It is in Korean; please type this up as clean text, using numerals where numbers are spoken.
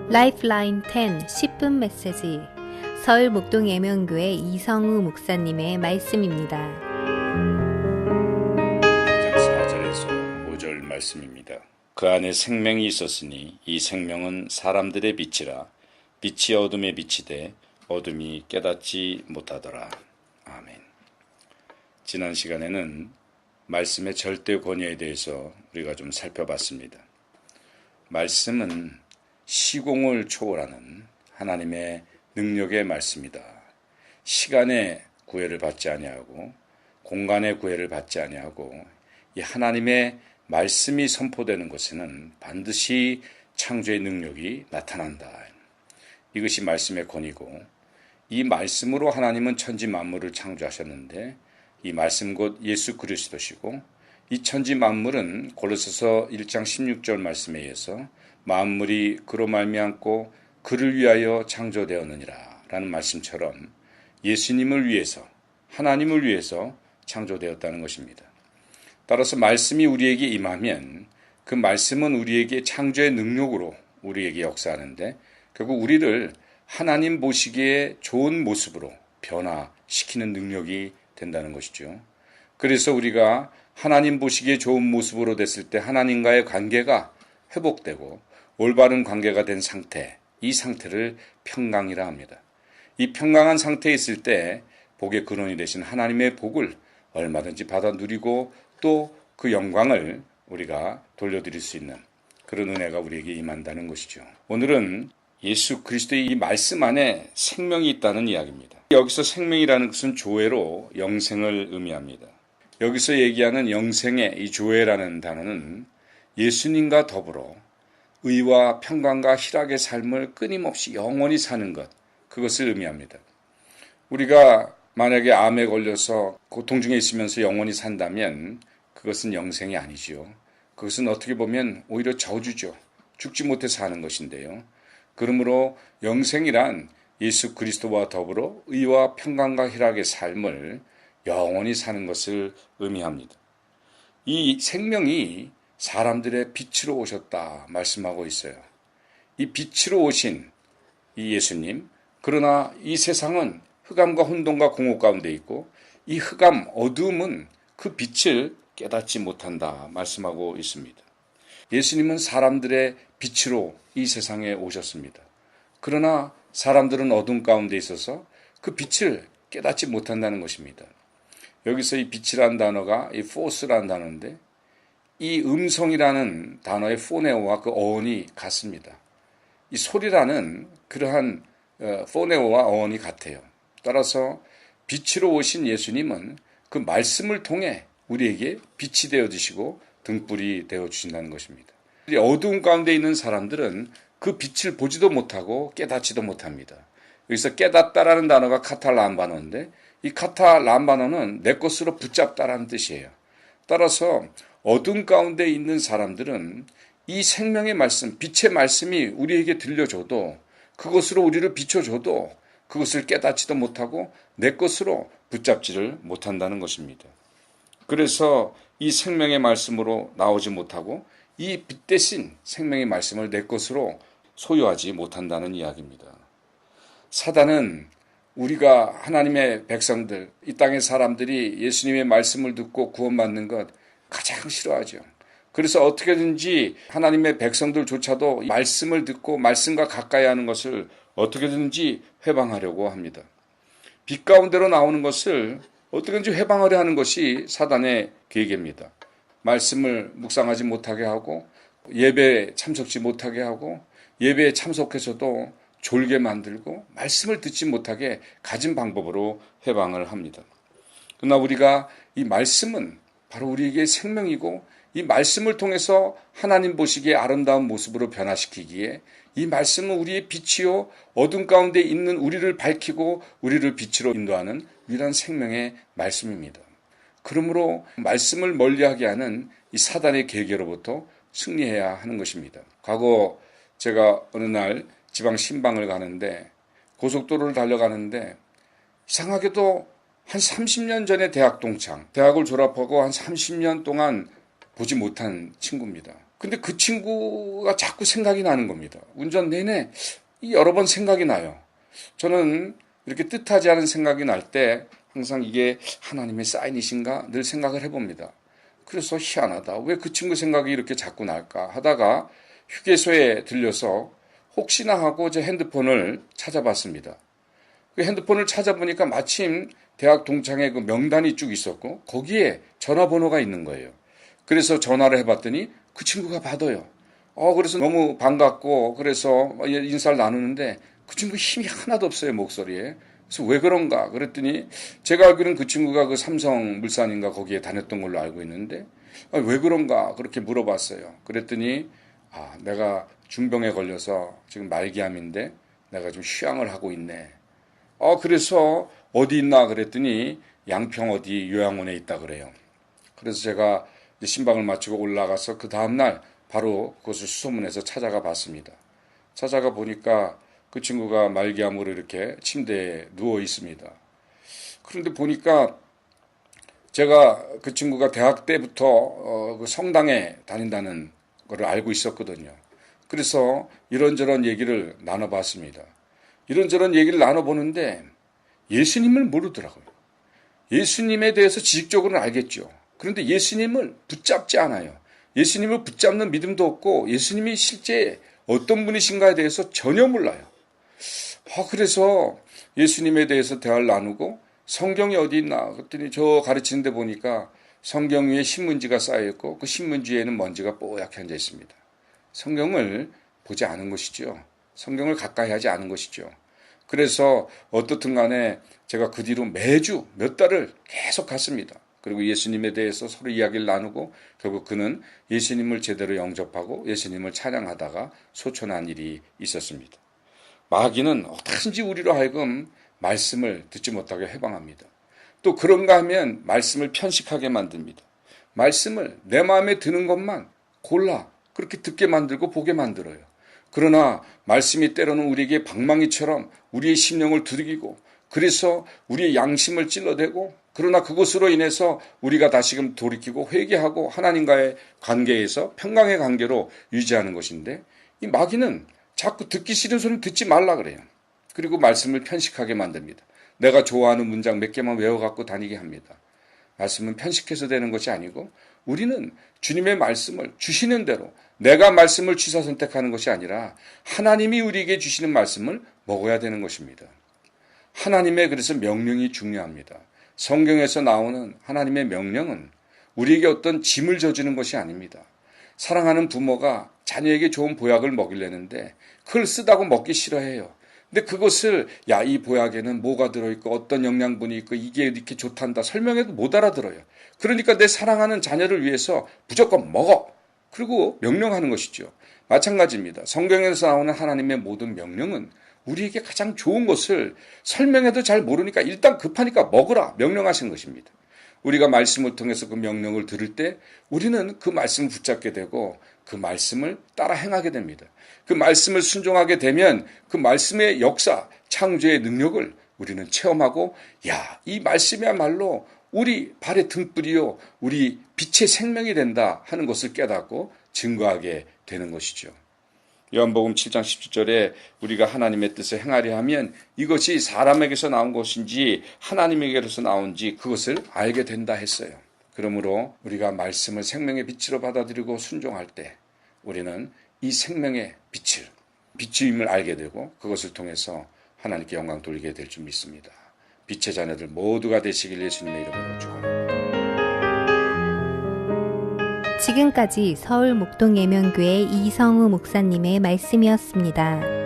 라이프라인 10 10분 메시지 서울 목동 예명교회 이성우 목사님의 말씀입니다. 4절에서 5절 말씀입니다. 그 안에 생명이 있었으니 이 생명은 사람들의 빛이라. 빛이 어둠에 비치되 어둠이 깨닫지 못하더라. 아멘. 지난 시간에는 말씀의 절대 권위에 대해서 우리가 좀 살펴봤습니다. 말씀은 시공을 초월하는 하나님의 능력의 말씀이다. 시간의 구애를 받지 아니하고 공간의 구애를 받지 아니하고 이 하나님의 말씀이 선포되는 것에는 반드시 창조의 능력이 나타난다. 이것이 말씀의 권위고, 이 말씀으로 하나님은 천지 만물을 창조하셨는데 이 말씀 곧 예수 그리스도시고, 이 천지 만물은 골로새서 1장 16절 말씀에 의해서 만물이 그로 말미암고 그를 위하여 창조되었느니라 라는 말씀처럼 예수님을 위해서, 하나님을 위해서 창조되었다는 것입니다. 따라서 말씀이 우리에게 임하면 그 말씀은 우리에게 창조의 능력으로 우리에게 역사하는데 결국 우리를 하나님 보시기에 좋은 모습으로 변화시키는 능력이 된다는 것이죠. 그래서 우리가 하나님 보시기에 좋은 모습으로 됐을 때 하나님과의 관계가 회복되고 올바른 관계가 된 상태, 이 상태를 평강이라 합니다. 이 평강한 상태에 있을 때 복의 근원이 되신 하나님의 복을 얼마든지 받아 누리고 또 그 영광을 우리가 돌려드릴 수 있는 그런 은혜가 우리에게 임한다는 것이죠. 오늘은 예수 그리스도의 이 말씀 안에 생명이 있다는 이야기입니다. 여기서 생명이라는 것은 조회로 영생을 의미합니다. 여기서 얘기하는 영생의 이 조회라는 단어는 예수님과 더불어 의와 평강과 희락의 삶을 끊임없이 영원히 사는 것, 그것을 의미합니다. 우리가 만약에 암에 걸려서 고통 중에 있으면서 영원히 산다면 그것은 영생이 아니지요. 그것은 어떻게 보면 오히려 저주죠. 죽지 못해 사는 것인데요. 그러므로 영생이란 예수 그리스도와 더불어 의와 평강과 희락의 삶을 영원히 사는 것을 의미합니다. 이 생명이 사람들의 빛으로 오셨다 말씀하고 있어요. 이 빛으로 오신 이 예수님, 그러나 이 세상은 흑암과 혼돈과 공허 가운데 있고 이 흑암, 어두움은 그 빛을 깨닫지 못한다 말씀하고 있습니다. 예수님은 사람들의 빛으로 이 세상에 오셨습니다. 그러나 사람들은 어둠 가운데 있어서 그 빛을 깨닫지 못한다는 것입니다. 여기서 이 빛이라는 단어가 이 force라는 단어인데 이 음성이라는 단어의 포네오와 그 어원이 같습니다. 이 소리라는 그러한 포네오와 어원이 같아요. 따라서 빛으로 오신 예수님은 그 말씀을 통해 우리에게 빛이 되어주시고 등불이 되어주신다는 것입니다. 어두운 가운데 있는 사람들은 그 빛을 보지도 못하고 깨닫지도 못합니다. 여기서 깨닫다라는 단어가 카탈람바노인데 이 카탈람바노는 내 것으로 붙잡다라는 뜻이에요. 따라서 어둠 가운데 있는 사람들은 이 생명의 말씀, 빛의 말씀이 우리에게 들려줘도 그것으로 우리를 비춰줘도 그것을 깨닫지도 못하고 내 것으로 붙잡지를 못한다는 것입니다. 그래서 이 생명의 말씀으로 나오지 못하고 이 빛 대신 생명의 말씀을 내 것으로 소유하지 못한다는 이야기입니다. 사단은 우리가 하나님의 백성들, 이 땅의 사람들이 예수님의 말씀을 듣고 구원받는 것 가장 싫어하죠. 그래서 어떻게든지 하나님의 백성들조차도 말씀을 듣고 말씀과 가까이 하는 것을 어떻게든지 회방하려고 합니다. 빛 가운데로 나오는 것을 어떻게든지 회방하려 하는 것이 사단의 계획입니다. 말씀을 묵상하지 못하게 하고 예배에 참석지 못하게 하고 예배에 참석해서도 졸게 만들고 말씀을 듣지 못하게 가진 방법으로 회방을 합니다. 그러나 우리가 이 말씀은 바로 우리에게 생명이고 이 말씀을 통해서 하나님 보시기에 아름다운 모습으로 변화시키기에 이 말씀은 우리의 빛이요 어둠 가운데 있는 우리를 밝히고 우리를 빛으로 인도하는 유일한 생명의 말씀입니다. 그러므로 말씀을 멀리하게 하는 이 사단의 계계로부터 승리해야 하는 것입니다. 과거 제가 어느 날 지방 신방을 가는데 고속도로를 달려가는데 이상하게도 한 30년 전에 대학 동창, 대학을 졸업하고 한 30년 동안 보지 못한 친구입니다. 근데 그 친구가 자꾸 생각이 나는 겁니다. 운전 내내 여러 번 생각이 나요. 저는 이렇게 뜻하지 않은 생각이 날 때 항상 이게 하나님의 사인이신가 늘 생각을 해봅니다. 그래서 희한하다. 왜 그 친구 생각이 이렇게 자꾸 날까 하다가 휴게소에 들려서 혹시나 하고 제 핸드폰을 찾아봤습니다. 그 핸드폰을 찾아보니까 마침 대학 동창회 그 명단이 쭉 있었고 거기에 전화번호가 있는 거예요. 그래서 전화를 해봤더니 그 친구가 받아요. 그래서 너무 반갑고 그래서 인사를 나누는데 그 친구 힘이 하나도 없어요, 목소리에. 그래서 왜 그런가 그랬더니 제가 알기로는 그 친구가 그 삼성물산인가 거기에 다녔던 걸로 알고 있는데 왜 그런가 그렇게 물어봤어요. 그랬더니 내가 중병에 걸려서 지금 말기암인데 내가 좀 휴양을 하고 있네. 그래서 어디 있나 그랬더니 양평 어디 요양원에 있다 그래요. 그래서 제가 신방을 마치고 올라가서 그 다음날 바로 그것을 수소문해서 찾아가 봤습니다. 찾아가 보니까 그 친구가 말기암으로 이렇게 침대에 누워 있습니다. 그런데 보니까 제가 그 친구가 대학 때부터 그 성당에 다닌다는 걸 알고 있었거든요. 그래서 이런저런 얘기를 나눠봤습니다. 이런저런 얘기를 나눠보는데 예수님을 모르더라고요. 예수님에 대해서 지식적으로는 알겠죠. 그런데 예수님을 붙잡지 않아요. 예수님을 붙잡는 믿음도 없고 예수님이 실제 어떤 분이신가에 대해서 전혀 몰라요. 그래서 예수님에 대해서 대화를 나누고 성경이 어디 있나 그랬더니 저 가르치는 데 보니까 성경 위에 신문지가 쌓여있고 그 신문지에는 먼지가 뽀얗게 앉아 있습니다. 성경을 보지 않은 것이죠. 성경을 가까이 하지 않은 것이죠. 그래서 어떻든 간에 제가 그 뒤로 매주 몇 달을 계속 갔습니다. 그리고 예수님에 대해서 서로 이야기를 나누고 결국 그는 예수님을 제대로 영접하고 예수님을 찬양하다가 소천한 일이 있었습니다. 마귀는 어떻든지 우리로 하여금 말씀을 듣지 못하게 해방합니다. 또 그런가 하면 말씀을 편식하게 만듭니다. 말씀을 내 마음에 드는 것만 골라 그렇게 듣게 만들고 보게 만들어요. 그러나 말씀이 때로는 우리에게 방망이처럼 우리의 심령을 두들기고 그래서 우리의 양심을 찔러대고 그러나 그것으로 인해서 우리가 다시금 돌이키고 회개하고 하나님과의 관계에서 평강의 관계로 유지하는 것인데 이 마귀는 자꾸 듣기 싫은 소리는 듣지 말라 그래요. 그리고 말씀을 편식하게 만듭니다. 내가 좋아하는 문장 몇 개만 외워갖고 다니게 합니다. 말씀은 편식해서 되는 것이 아니고 우리는 주님의 말씀을 주시는 대로 내가 말씀을 취사 선택하는 것이 아니라 하나님이 우리에게 주시는 말씀을 먹어야 되는 것입니다. 하나님의 그래서 명령이 중요합니다. 성경에서 나오는 하나님의 명령은 우리에게 어떤 짐을 져주는 것이 아닙니다. 사랑하는 부모가 자녀에게 좋은 보약을 먹이려는데 그걸 쓰다고 먹기 싫어해요. 근데 그것을 이 보약에는 뭐가 들어있고 어떤 영양분이 있고 이게 이렇게 좋단다 설명해도 못 알아들어요. 그러니까 내 사랑하는 자녀를 위해서 무조건 먹어. 그리고 명령하는 것이죠. 마찬가지입니다. 성경에서 나오는 하나님의 모든 명령은 우리에게 가장 좋은 것을 설명해도 잘 모르니까 일단 급하니까 먹으라 명령하신 것입니다. 우리가 말씀을 통해서 그 명령을 들을 때 우리는 그 말씀을 붙잡게 되고 그 말씀을 따라 행하게 됩니다. 그 말씀을 순종하게 되면 그 말씀의 역사, 창조의 능력을 우리는 체험하고 이 말씀이야말로 우리 발의 등불이요 우리 빛의 생명이 된다 하는 것을 깨닫고 증거하게 되는 것이죠. 요한복음 7장 17절에 우리가 하나님의 뜻을 행하려 하면 이것이 사람에게서 나온 것인지 하나님에게서 나온지 그것을 알게 된다 했어요. 그러므로 우리가 말씀을 생명의 빛으로 받아들이고 순종할 때 우리는 이 생명의 빛임을 알게 되고 그것을 통해서 하나님께 영광 돌리게 될 줄 믿습니다. 빛의 자녀들 모두가 되시길 예수님의 이름으로 축원합니다. 지금까지 서울 목동 예명교회 이성우 목사님의 말씀이었습니다.